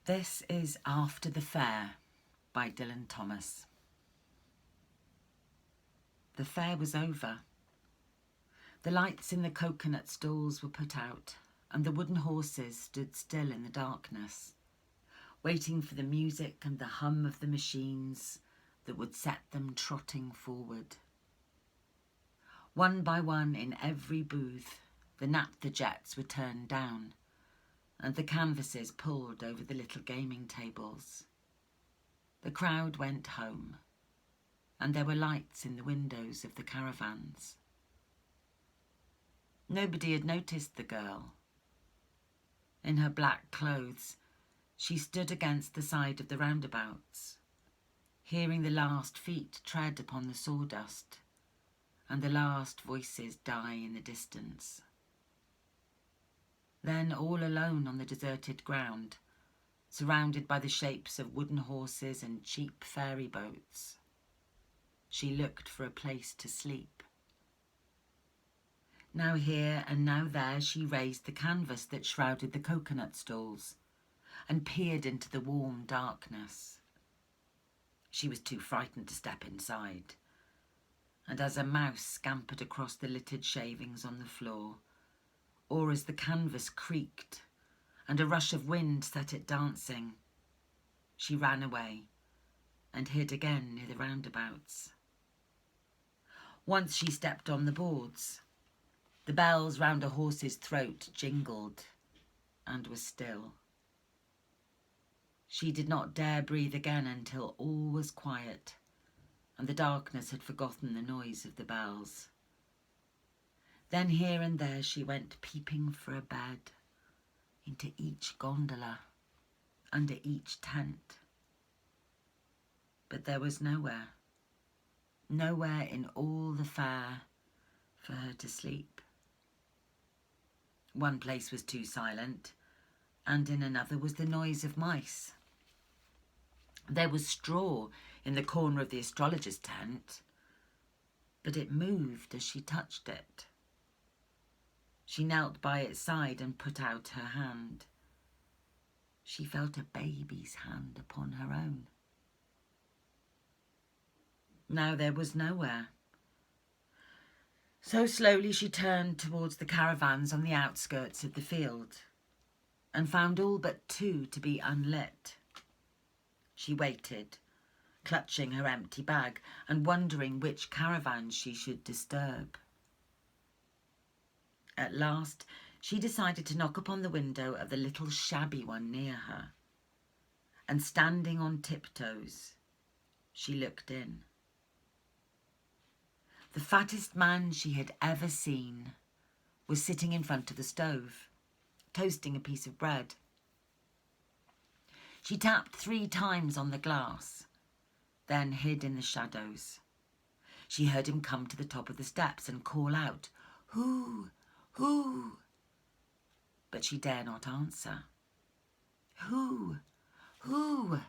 This is After the Fair by Dylan Thomas. The fair was over. The lights in the coconut stalls were put out, and the wooden horses stood still in the darkness, waiting for the music and the hum of the machines that would set them trotting forward. One by one in every booth, the naphtha jets were turned down, and the canvases pulled over the little gaming tables. The crowd went home, and there were lights in the windows of the caravans. Nobody had noticed the girl. In her black clothes, she stood against the side of the roundabouts, hearing the last feet tread upon the sawdust and the last voices die in the distance. Then, all alone on the deserted ground, surrounded by the shapes of wooden horses and cheap ferry boats, she looked for a place to sleep. Now here and now there she raised the canvas that shrouded the coconut stalls and peered into the warm darkness. She was too frightened to step inside, and as a mouse scampered across the littered shavings on the floor, or as the canvas creaked and a rush of wind set it dancing, she ran away and hid again near the roundabouts. Once she stepped on the boards. The bells round a horse's throat jingled and were still. She did not dare breathe again until all was quiet and the darkness had forgotten the noise of the bells. Then here and there she went peeping for a bed, into each gondola, under each tent. But there was nowhere in all the fair for her to sleep. One place was too silent, and in another was the noise of mice. There was straw in the corner of the astrologer's tent, but it moved as she touched it. She knelt by its side and put out her hand. She felt a baby's hand upon her own. Now there was nowhere. So slowly she turned towards the caravans on the outskirts of the field and found all but two to be unlit. She waited, clutching her empty bag and wondering which caravan she should disturb. At last, she decided to knock upon the window of the little shabby one near her, and standing on tiptoes, she looked in. The fattest man she had ever seen was sitting in front of the stove, toasting a piece of bread. She tapped 3 times on the glass, then hid in the shadows. She heard him come to the top of the steps and call out, "Who? Who?" But she dare not answer. "Who? Who?"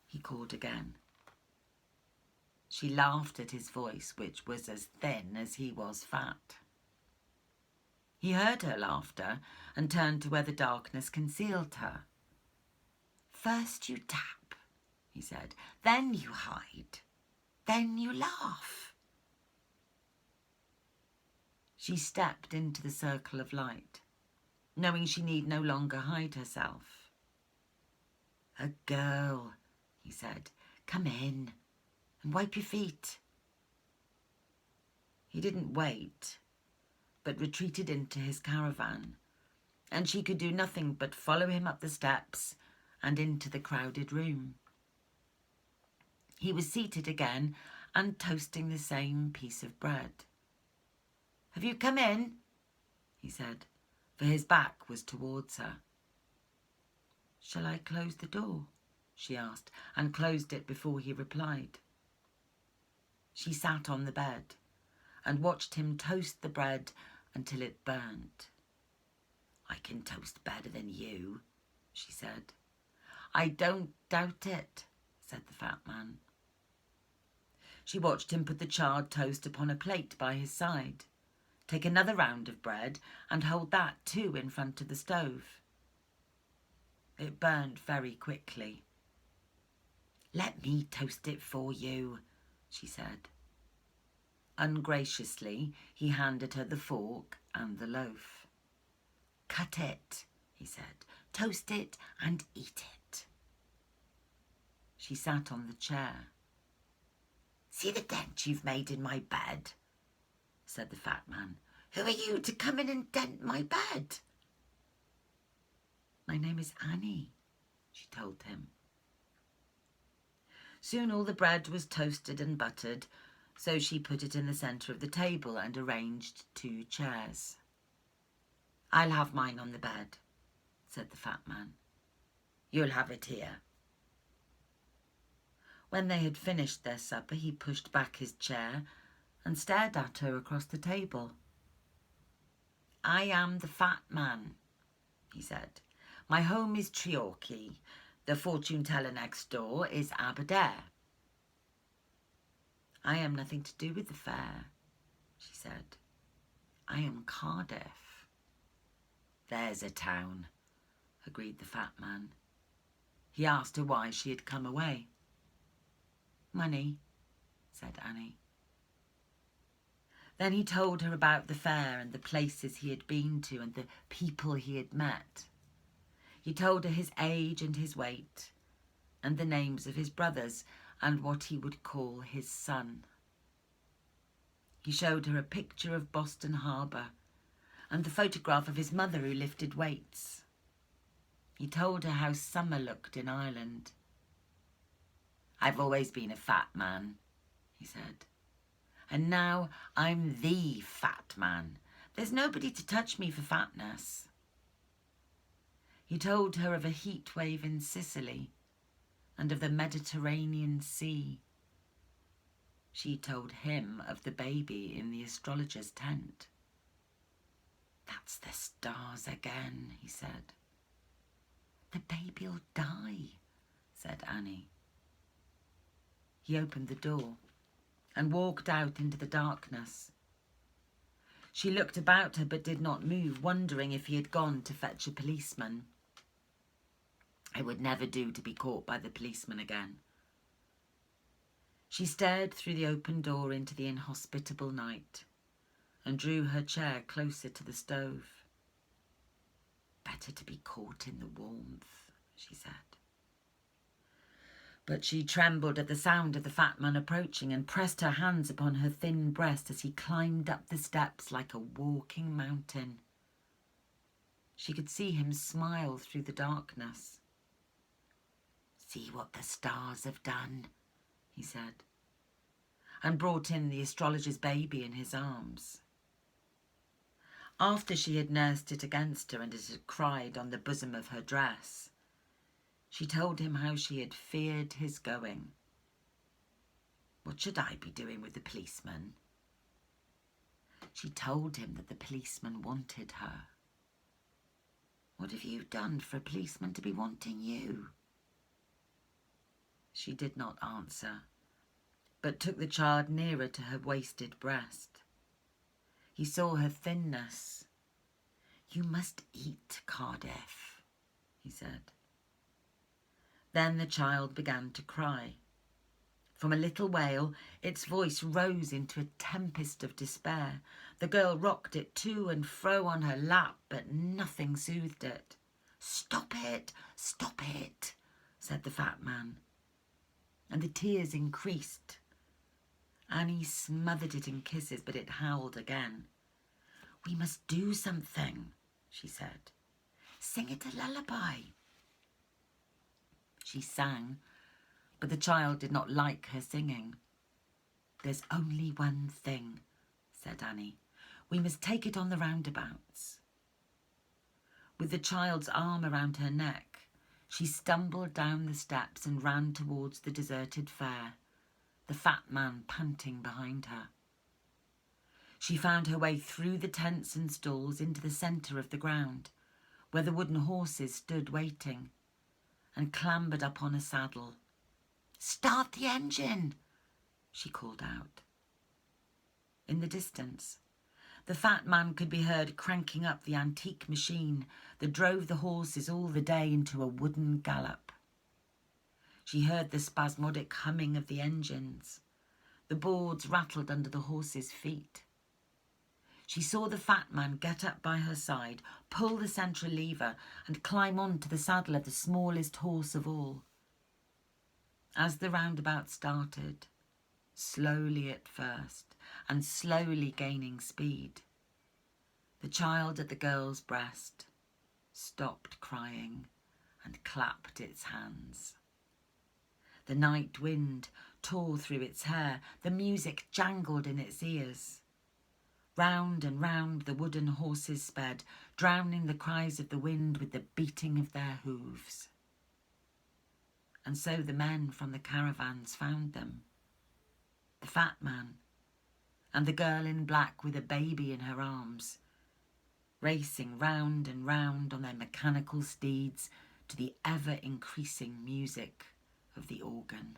he called again. She laughed at his voice, which was as thin as he was fat. He heard her laughter and turned to where the darkness concealed her. "First you tap," he said, "then you hide, then you laugh." She stepped into the circle of light, knowing she need no longer hide herself. "A girl," he said, "come in and wipe your feet." He didn't wait, but retreated into his caravan, and she could do nothing but follow him up the steps and into the crowded room. He was seated again and toasting the same piece of bread. "Have you come in?" he said, for his back was towards her. "Shall I close the door?" she asked, and closed it before he replied. She sat on the bed and watched him toast the bread until it burnt. "I can toast better than you," she said. "I don't doubt it," said the fat man. She watched him put the charred toast upon a plate by his side, take another round of bread and hold that too in front of the stove. It burned very quickly. "Let me toast it for you," she said. Ungraciously, he handed her the fork and the loaf. "Cut it," he said. "Toast it and eat it." She sat on the chair. "See the dent you've made in my bed?" said the fat man. "Who are you to come in and dent my bed?" "My name is Annie," she told him. Soon all the bread was toasted and buttered, so she put it in the centre of the table and arranged 2 chairs. "I'll have mine on the bed," said the fat man. "You'll have it here." When they had finished their supper, he pushed back his chair and stared at her across the table. "I am the fat man," he said. "My home is Treorchy. The fortune teller next door is Aberdare." "I am nothing to do with the fair," she said. "I am Cardiff." "There's a town," agreed the fat man. He asked her why she had come away. "Money," said Annie. Then he told her about the fair and the places he had been to and the people he had met. He told her his age and his weight, and the names of his brothers, and what he would call his son. He showed her a picture of Boston Harbour and the photograph of his mother who lifted weights. He told her how summer looked in Ireland. "I've always been a fat man," he said. "And now I'm the fat man. There's nobody to touch me for fatness." He told her of a heat wave in Sicily and of the Mediterranean Sea. She told him of the baby in the astrologer's tent. "That's the stars again," he said. "The baby'll die," said Annie. He opened the door and walked out into the darkness. She looked about her but did not move, wondering if he had gone to fetch a policeman. It would never do to be caught by the policeman again. She stared through the open door into the inhospitable night and drew her chair closer to the stove. "Better to be caught in the warmth," she said. But she trembled at the sound of the fat man approaching and pressed her hands upon her thin breast as he climbed up the steps like a walking mountain. She could see him smile through the darkness. "See what the stars have done," he said, and brought in the astrologer's baby in his arms. After she had nursed it against her and it had cried on the bosom of her dress, she told him how she had feared his going. What should I be doing with the policeman? She told him that the policeman wanted her. What have you done for a policeman to be wanting you? She did not answer, but took the child nearer to her wasted breast. He saw her thinness. "You must eat, Cardiff," he said. Then the child began to cry. From a little wail, its voice rose into a tempest of despair. The girl rocked it to and fro on her lap, but nothing soothed it. Stop it, said the fat man. And the tears increased. Annie smothered it in kisses, but it howled again. "We must do something," she said. "Sing it a lullaby." She sang, but the child did not like her singing. "There's only one thing," said Annie. "We must take it on the roundabouts." With the child's arm around her neck, she stumbled down the steps and ran towards the deserted fair, the fat man panting behind her. She found her way through the tents and stalls into the centre of the ground, where the wooden horses stood waiting, and clambered up on a saddle. "Start the engine," she called out. In the distance, The fat man could be heard cranking up the antique machine that drove the horses all the day into a wooden gallop. She heard the spasmodic humming of the engines. The boards rattled under the horses' feet. She saw the fat man get up by her side, pull the central lever, and climb on to the saddle of the smallest horse of all. As the roundabout started, slowly at first, and slowly gaining speed, the child at the girl's breast stopped crying and clapped its hands. The night wind tore through its hair, the music jangled in its ears. Round and round the wooden horses sped, drowning the cries of the wind with the beating of their hooves. And so the men from the caravans found them. The fat man and the girl in black with a baby in her arms, racing round and round on their mechanical steeds to the ever-increasing music of the organ.